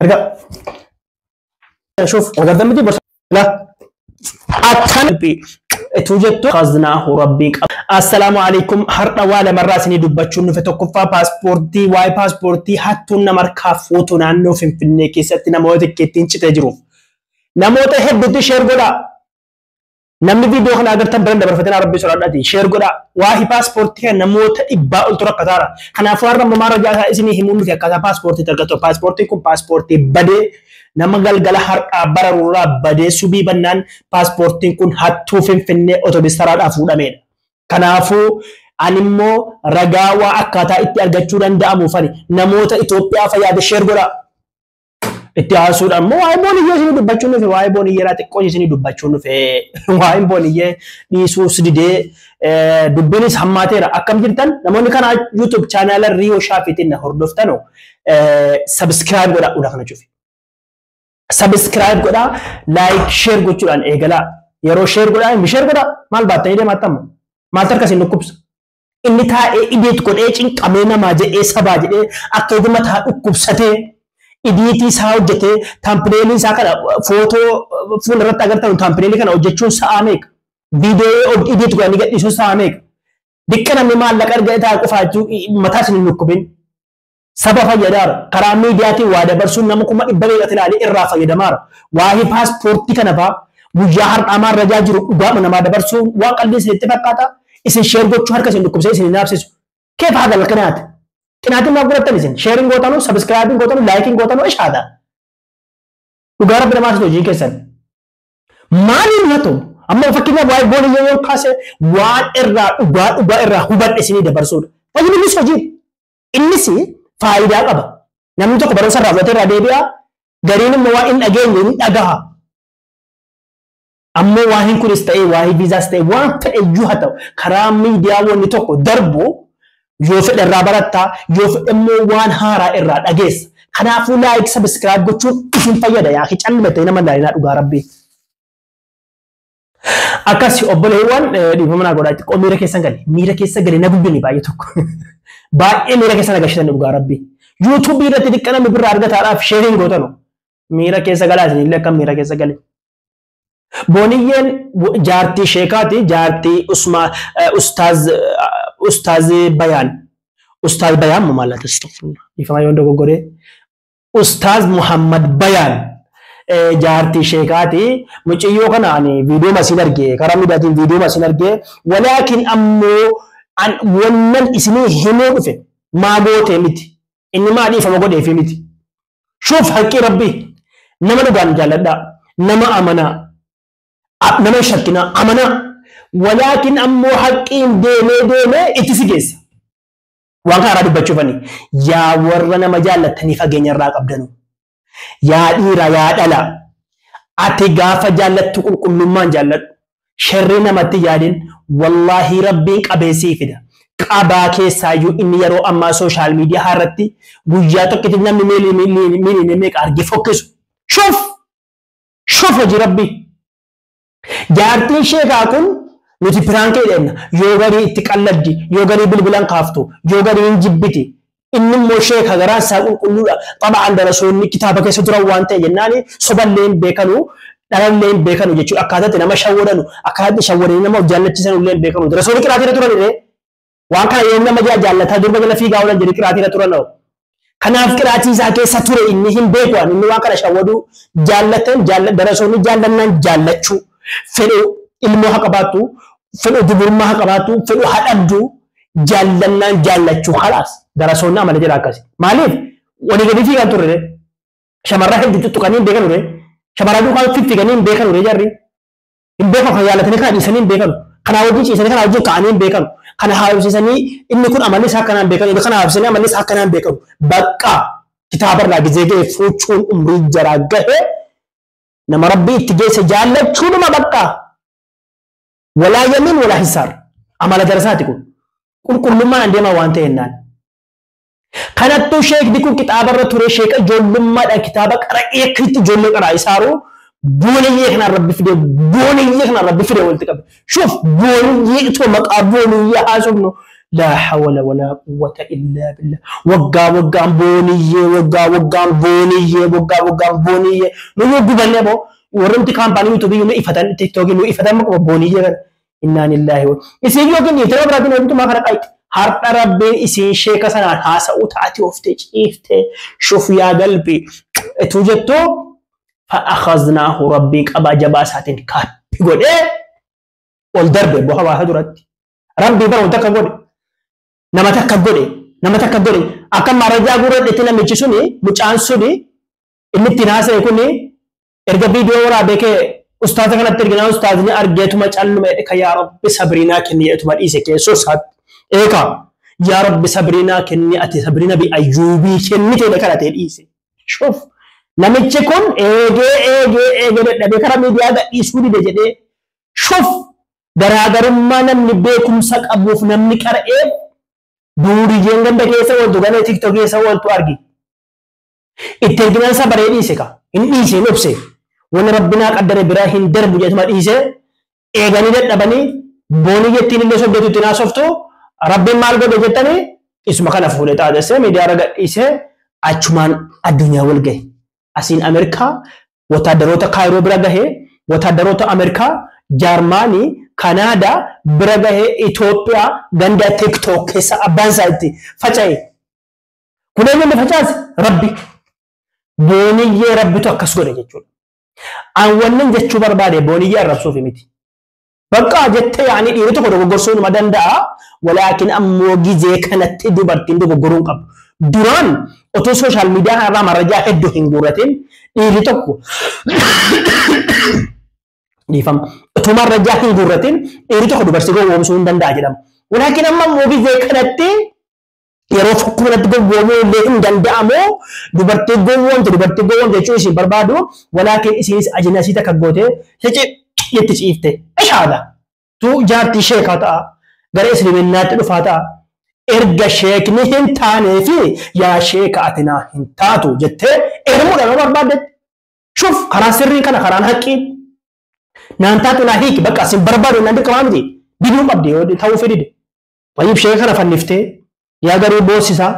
ارجع شوف وقدمتي بس لا اتنبي توجدت خزناه ربي. السلام عليكم هرنا ولا مرة سني دبتشون في توقفا باسبورتي واي باسبورتي حتى نمر كافوتو نانو في النكي ستنا موتك كتين تجرو نموت هبدي شير غدا نمني فيديو خنا اگر تم برند برفتنا ربي سراد ادي شير غدا واي باسبورتي نموت ابا الترا كتارا خنا فار ممارا جا اسني همون في كذا باسبورتي ترغتو باسبورتي كو باسبورتي بدي نمغل غلا هر بررورا بدي سبي بنان باسبورتي كون حتو فنفنه اوتوبيس سراد افودامين كنافو انمو رغاوا اكاتا اتي ارغچو دندامو فني نموت ايتوبيا فياد شير غدا اتياسود امو واي بوني يسني دبچون في واي بوني يرات قوي يسني دبچون في واي بوني يسوس دي دبني سماتيرا اكم جرتن نموني كان يوتيوب چانل ريو شافيتين هردفتنو سبسكرايب غدا ودخنا شوفي سبسكرايب غدا لايك شير غچلان ايغلا يرو شير غدا مشير غدا مال باتاي دي ماتم مال تركسي نكوبس اني تا ايديت كود اي چنقمينا ماجه اي سباجه اكيدما تا كوبسته इडीटी साउ जते थंबनेल सा का फोटो फुल रत अगर ता थंबनेल का ओजेचू सामेक वीडियो एडिट को निगे इशु सामेक दिक्कन में माल लकर गए था को फाजू मथा से नुकबिन सबब यदार करा मीडिया ती वादे बरसु नमकुमा इबले गतलाली इराफा यदमार वाही पासपोर्ट ती कनफा मुजाहर अमार रजाजिर उगा नमा दबरसु वा कल्दी से इत्तेफाकाता इसे शेयर गो चहर का से नुकब से नाफसे के भाग लकनात كناتي ما قلت لازم شيرينج قطانو سبسكرايبينج قطانو لايكينج قطانو ايش هذا وقرب بنا ما تجي كسن ما نيمتو اما فكرنا واي بوني يوم كاسه وان ارا هبط اسني دبرسود طيب اللي سجيب انسي فايده قبا نمتو كبرن سر رابطه راديبيا غرين موا ان اجين دغها اما واهين كريستاي واهي فيزا ستاي وان تجوهتو كرام ميديا وني توكو دربو يوف الرابرتا يوف اموان هارا الراد اجيس خنافو لايك سبسكرايب غچون اسم فيدا يا اخي چنبته نما داينا دغا ربي اكاسي اوبلهوان ديفمنا غودا کو ميره كيسغلي نغبني بايتوك باي ميره كيسنا غشتن دغا ربي يوتيوب بيرت دكنا مبر ارغتا اف شيرينج غوتنو ميره كيسغلا ني لكم ميره كيسغلي بونيين جارتي شيخاتي جارتي استاذ بيان ممالات استغفر الله يفهم يوندو غوري استاذ محمد بيان جارتي شيخاتي مچيو كناني فيديو مسينرگه كرامي داتي فيديو مسينرگه ولكن امو ان ونن اسمي همو في ما بوته متي انما دي فما غودي في متي شوف حق ربي نما دغان جالدا نما امنا نما شكنا امنا ولكن امو حقين ديمه اتسجيس وان كان رادي بچوفني يا ورنا مجالتني فغين راقبدنو يا ديرا يا دلا اتي غاف جالت قلقلمان جالت شرنا مت يادين والله ربي قبيسي فدا قبا كيسايو ان يرو اما سوشال ميديا هارتي بوجا تكتنا ميلي ميك ارجي فوكس شوف يا ربي جارتي شيخاكم نتي برانكي دينا يوغري اتقلدي يوغري بلبلان كافتو يوغري انجبتي ان موشيك هغرا ساقل كلودا طبعا درسوني كتابك سترا وانت يناني سبلين بيكنو دلين بيكنو جچو اكادت نما شودنو اكاد شودني نما جالچسن لين بيكنو درسوني كراتي رتورن دي وانكا ينما مجا جالتا دور بغلا في غاولا جدي كراتي رتورن نو كناف كراتي ساكي ستوري انهم بيكوان ان وانكا شودو جالتن درسوني جالنان جالچو فلو ilmo haqabatu felu dibulma haqabatu felu hadabdu jallanna jallachu khalas darasonna amale jira akasi malif woni gadi fi kan turre shamarra heddu tukanin bekanu re shamarra du kan fitti ganin bekanu re jarri imbe ko khayalatani kan isanin bekanu kana wadi ci isanin kana wadi kanin bekanu kana hawsisani inni kun amale sakana bekanu kana hawsisani amale sakana bekanu bakka kitabar la gizege fuchun umri jara gahe nama rabbi tijese jallachu ma bakka ولا يمين ولا حسار عمل درساتكم كل ما عندما وانته النان كانت تو شيخ ديكو كتاب الرتوري شيخ جولما كتابك رأيك كنت جولما رأيسارو بوني يخنا ربي فيديو بوني يخنا ربي فيديو ولتكب شوف بوني يكتو مقابوني يحاسبنو لا حول ولا قوة إلا بالله وقا وقا بونية وقا وقا بونية وقا وقا بونية نو يقبل بو ورمتي كامباني يوتيوب نو إفتان تيك توك نو إفتان مكو بونية إنا لله إسي يوكي نيتنا براتنا يمتو ما خرقايت حرق ربي إسي شيكا سنان حاسا وتعاتي وفتي إفتي شوف يا قلبي توجدتو فأخذناه ربي قبا جباسات كاب يقول إيه والدرب بوها واحد راتي ربي برو تكا قولي nama takka godhe akka marajaa gurradhetti namichi suni mucaan suni inni ittiin haasa'e kuni erga viidiyoo waraabee kee ustaaza kanatti erginaa ustaazni argeetuma calluma jedhe ka yaa rabbi sabriinaa kenni jedhetuma dhiise keessoo isaatti eeka yaa rabbi sabriinaa kenni ati sabriina bi ayyuubii kennite jedhe kadhatee dhiise shuf namichi kun eegee dadhabee kara miidiyaa gadhiisuu dide jedhee shuf garaagarummaa namni beekumsa qabuuf namni qara'ee duuriyyeen ganda keessa waltu gana tiktok keessa waltu argi itti erginaan isa baree dhiise ka hin dhiise hin obse wani rabbinaa qaddare biraa hin darbu jedhuma dhiise eeganii dadhabanii boonii jettiin illee sobdeetu ittiin haasoftu rabbiin maal godhe jettanii isuma kana fuudhee xaadesse miidiyaa irra gadhiise achumaan addunyaa wal gahe asiin Ameerikaa wataadaroota Kaayiroo bira gahe wataadaroota Ameerikaa Jaarmaanii Kanada bira gahe Itoophiyaa ganda TikTok keessa abbaan isaa itti faca'e. Kunneen inni facaase Rabbi. Booniyyee Rabbitu akkas godhe jechuudha. An wannan jechuu barbaade booniyyee arrabsuuf miti. Bakka jettee yaani dhiirri tokko dogoggorsuun numa danda'a. Walaakin ammoo gizee kanatti dubartiin dogoggoruun qabu. Duraan otoo sooshaal miidiyaa irraa marajaa hedduu hin guurratin dhiirri tokko difam tuma rajaa hin gurratin dhiirri tokko dubartii gowwoomsuu hin danda'a jedhama. Walaakin amma immoo gizee kanatti yeroo fokkuu kanatti gowwoomuu illee hin danda'amu dubartii gowwoomte jechuun isin barbaadu walaakin isinis ajinasii takka goote jetti ciifte ishaadha. Tu jaartii sheekaa ta'a gara islaaminaatti dhufaa ta'a. Erga sheekni hin taanee fi yaa sheeka atinaa hin taatu jettee ermuudhaan barbaaddetti. Shuf karaa sirrii kana karaan haqqii. Naantaatu naa hiiki bakka asin barbaadu naan dirqamaa miti diduu qabdi yoo ta'uu fedhide. Wayyib sheeka kana fanniftee yaa garuu boosisaa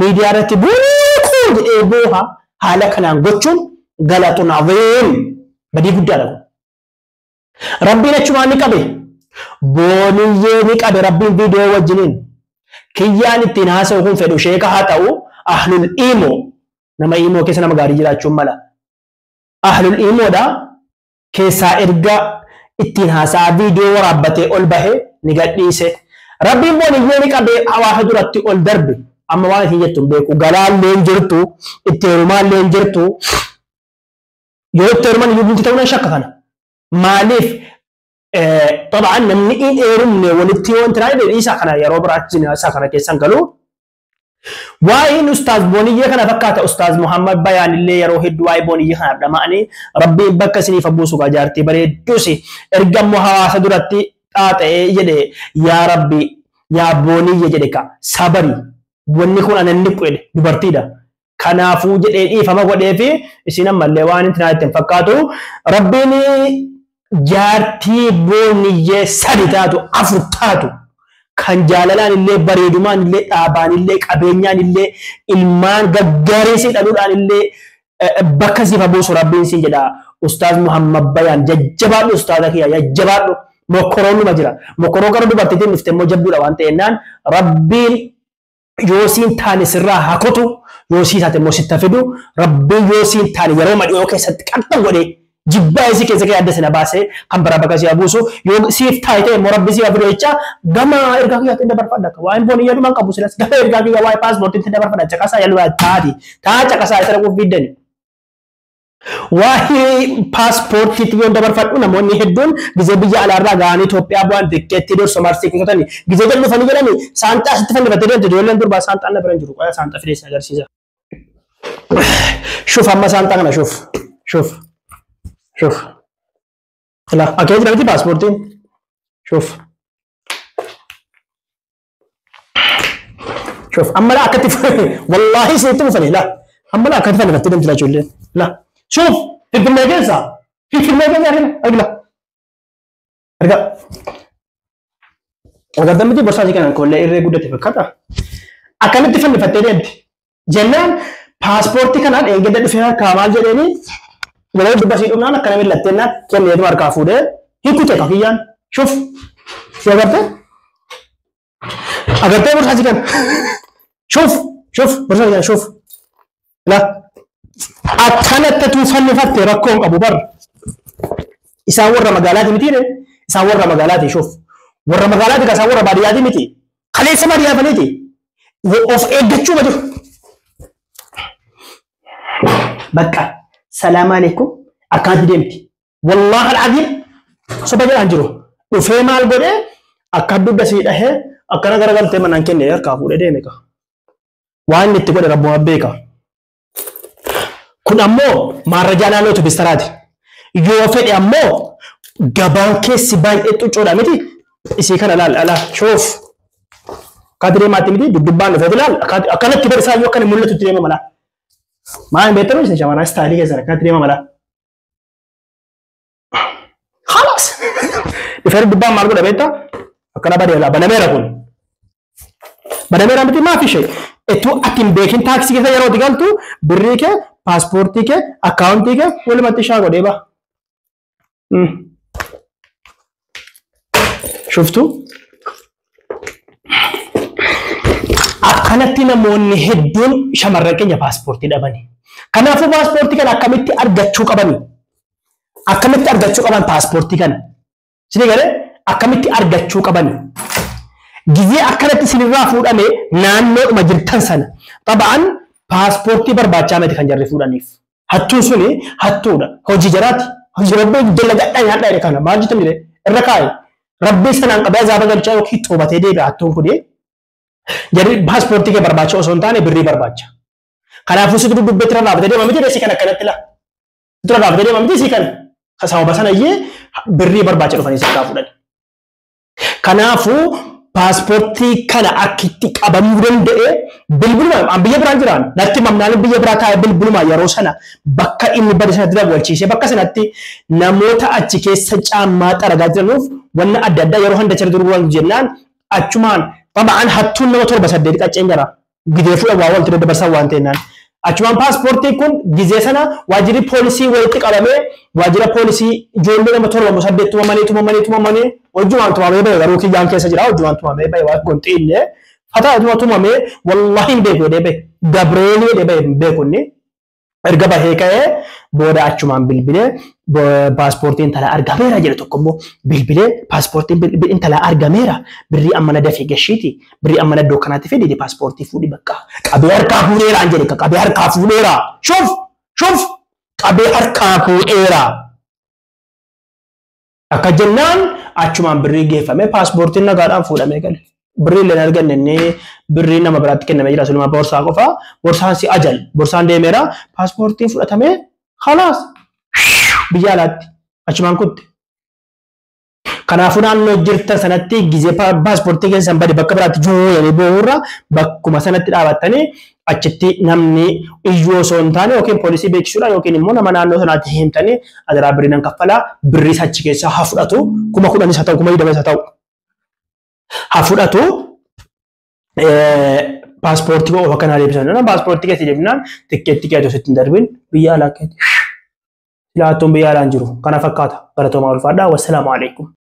miidiyaa irratti buukuu jedhee booha haala kanaan gochuun galatun aziim badii guddaa dhabu. Rabbiin achumaan ni qabe booniyyee ni qabe rabbiin viidiyoo wajjiniin kiyyaan ittiin haasa'u kun fedhu sheeka haa ta'u ahlul iimoo nama iimoo keessa nama gaarii jiraachuun mala. Ahlul iimoodha. Keessaa erga ittiin haasaa viidiyoo waraabbatee ol bahe ni gadhiise. Rabbiin booniyyee ni qabee hawaasa duratti ol darbe. Amma waan isin jettu beeku galaallee hin jirtu, itti heerumaallee hin jirtu. Yoo itti heeruman iyyuu bulti ta'uu nan shakka kana. Maaliif طبعا namni in heerumne walitti yoo intina dhiisa kana yeroo biraatti isaa kana keessan galu. Waa'een ustaaz booniyyee kana fakkaata ustaaz Muhammad Bayaan illee yeroo hedduu waa'ee booniyyee kana dhama'anii rabbiin bakka isiniif abbuusu jaartii bareedduus erga immoo hawaasa duratti xaaxa'ee jedhe yaa rabbi yaa booniyyee jedhe ka sabari wanni kun anan ni qeede dubartiidha. Kanaafuu jedhee dhiifama godhee fi isin ammallee waan intinaa ittiin fakkaatu rabbiin jaartii booniyyee sadi taatu afur taatu. Kan jaalalaan illee bareedumaan illee dhaabaan illee qabeenyaan illee ilmaan gaggaarii si dhaluudhaan illee bakka siif abbuusu rabbiin si jedha ustaaz Muhammad Bayaan jajjabaadhu ustaaza kiyya jajjabaadhu mokkoroon numa jira mokkoroo gara dubartiitiin dhufte immoo jabduudha waan ta'ennaan rabbiin yoo siin taane sirraa hakutu yoo sii taate immoo sitta fidu rabbiin yoo siin taane yeroo madhiyoo keessatti qaxxan godhee jibbaa isii keessa kee adda sina baasee kan bara bakka si abuusu yoo siif taayite immoo rabbi si abudu jecha gama ergaa kiyyaatti hin dabarfadha waan booniyyaa dhumaan qabu silas gama ergaa kiyyaa waa'ee paaspoortii hin dabarfadha caqasaa yaluu taati taa caqasaa isa dhaquuf biddani. Waa'ee paaspoortiitti yoo dabarfadhu namoonni hedduun gizee biyya alaarraa ga'anii Itoophiyaa bu'an tikkeetti dorso marsii keessatti gizee jalli dhufanii jedhanii saantaa asitti fannifatee deemte ijoolleen durbaa saantaa na biran jiru qoyaa saantaa fideessa agarsiisa. Shuf amma saantaa kana shuf. شوف لا اكيد نبي باسبورتين شوف اما لا كتف والله سيتم فني لا اما لا كتف انا تدم تلاجول لا شوف في المجلسه في المجلسه هنا ارجع Agartan miti borsaa kana kollee irree guddate fakkaata. Akkamitti fannifattee deemti? Jennaan paaspoortii kanaan eeggadda dhufee kaamaa jedheeni yeroo dubbasii dhumnaan akkana millatteenna kenneetu harkaa fuudhee hiikute kakiyyaan shuf si agarte borsaa kana shuf borsaa kana shuf la akkanatti tu fannifatte rakkoon qabu bar isaan warra magaalaati mitiire isaan warra magaalaati shuf warra magaalaati ka isaan warra baadiyyaati miti kaleessa baadiyyaa faniiti of eeggachuu ma jiru bakka salaam alaikum akkanatti deemti wallahi alazim soba jedhaan jiru dhufee maal godhe akka dugda sii dhahee akkana garagaltee manaan kenne harkaa fuudhee deeme ka waan itti godhe rabbuma beeka kun ammoo maarrajaa naannoo tubistaraati yoo fedhe ammoo gabaan keessi baay'ee xuccoodha miti isii kana laal ala shoof kadree maatti miti dubbaan dhufee laal akkanatti bari isaa yoo akkana mul'atu itti deema mala maan beektamu isin shamarraa istaayilii keessaa akkanatti deema mala خلاص يفرد دبان ما نقول بيتا أكنا بدي ولا بناميرا كون بناميرا بتي ما في شيء إتو أكيم بيكين تاكسي كذا يروح تقولتو بريكة باسبورتي كه أكاونتي كه ولا ما تشاء قدي با شفتوا أكنا تينا موني هدون شمرة كنيا باسبورتي دباني كنا فو باسبورتي كنا أكملتي أرجع كاباني akkamitti argachuu qaban paaspoortii kana sinii galee akkamitti argachuu qaban gizee akkanatti sinirraa fuudhame naannoodhuma jirtan sana tabaan paaspoortii barbaachaa miti kan jarri fuudhaniif hattuu suni hattuudha hojii jaraati hojii rabbii dalagadhaa nyaadhaa kana maal jettan jedhe irra kaa'e rabbii sanaan qabee azaaba galchaa yookiin toobatee deebi'a hattuun kuni jarri paaspoortii kee barbaacha osoo hin taane birrii barbaacha kanaafuu situ dubbeetti irra dhaabatee deema miti deesii kan akkanatti la situ irra dhaabatee deema miti sii kana Kasama basana ye birrii barbaacha dhufanii sakkaa fudhan. Kanaafuu paaspoortii kana akkitti qabamuu danda'e bilbiluma biyya biraan jiraan natti mamnaan biyya biraa taa'ee bilbiluma yeroo sana bakka inni bade sanatti dabalchiisee bakka sanatti namoota achi keessa caammaa xaragaa jiranuuf wanna adda addaa yeroo hunda jira duruu waan jennaan achumaan tabaan hattuun nama 7-8 qacceen jira gidee fuudha waa walti dabarsan waan ta'ennaan. Achumaan paaspoortii kun gizee sana waajjirri poolisii walitti qabamee waajjira poolisii ijoollee nama 7-8 tumamanii wajjumaan tumamee bahe garuu kiyyaan keessa jira wajjumaan tumamee bahe waan gonxiinne hataa tumamee wallahi hin beeku jedhee bahe Gabreelii jedhee bahe hin beeku inni erga bahee ka'ee booda achumaan bilbilee paaspoortiin talaa argameera jedhe tokko immoo bilbilee paaspoortiin talaa argameera birrii ammana dafee gashiiti birrii ammana iddoo kanaatti fedhii paaspoortii fuudhi bakka qabee harkaa fuudheera an jedhe qabee harkaa fuudheera shuf qabee harkaa fuudheera akka jennaan achumaan birrii geeffame paaspoortiin nagaadhaan fuudhamee gale birrii illee arganne inni birrii nama biraatti kennamee jira suluma boorsaa qofa boorsaan si ajal boorsaan deemeera paaspoortiin fudhatamee khalaas biyya alaatti achumaan kutte kanaafuu naannoo jirtan sanatti gizee paaspoortii keessan bade bakka biraatti jooyanii boorra bakkuma sanatti dhaabattanii achitti namni iyyoo osoo hin taane yookiin poolisii beeksisuudha yookiin immoo nama naannoo sanaatti himtanii adaraa birrii nan kaffalaa birrii achi keessaa haa fudhatu 10,000 haa ta'u 20,000 haa ta'u haa fudhatu paaspoortii koo of kanaa deebisan paaspoortii keessi deebinaan tikkeetti keetu sitti hin darbin biyya alaa keetti. Laatun biyya alaan jiru kana fakkaata baratoomaa ulfaadhaa wassalaamu alaikum.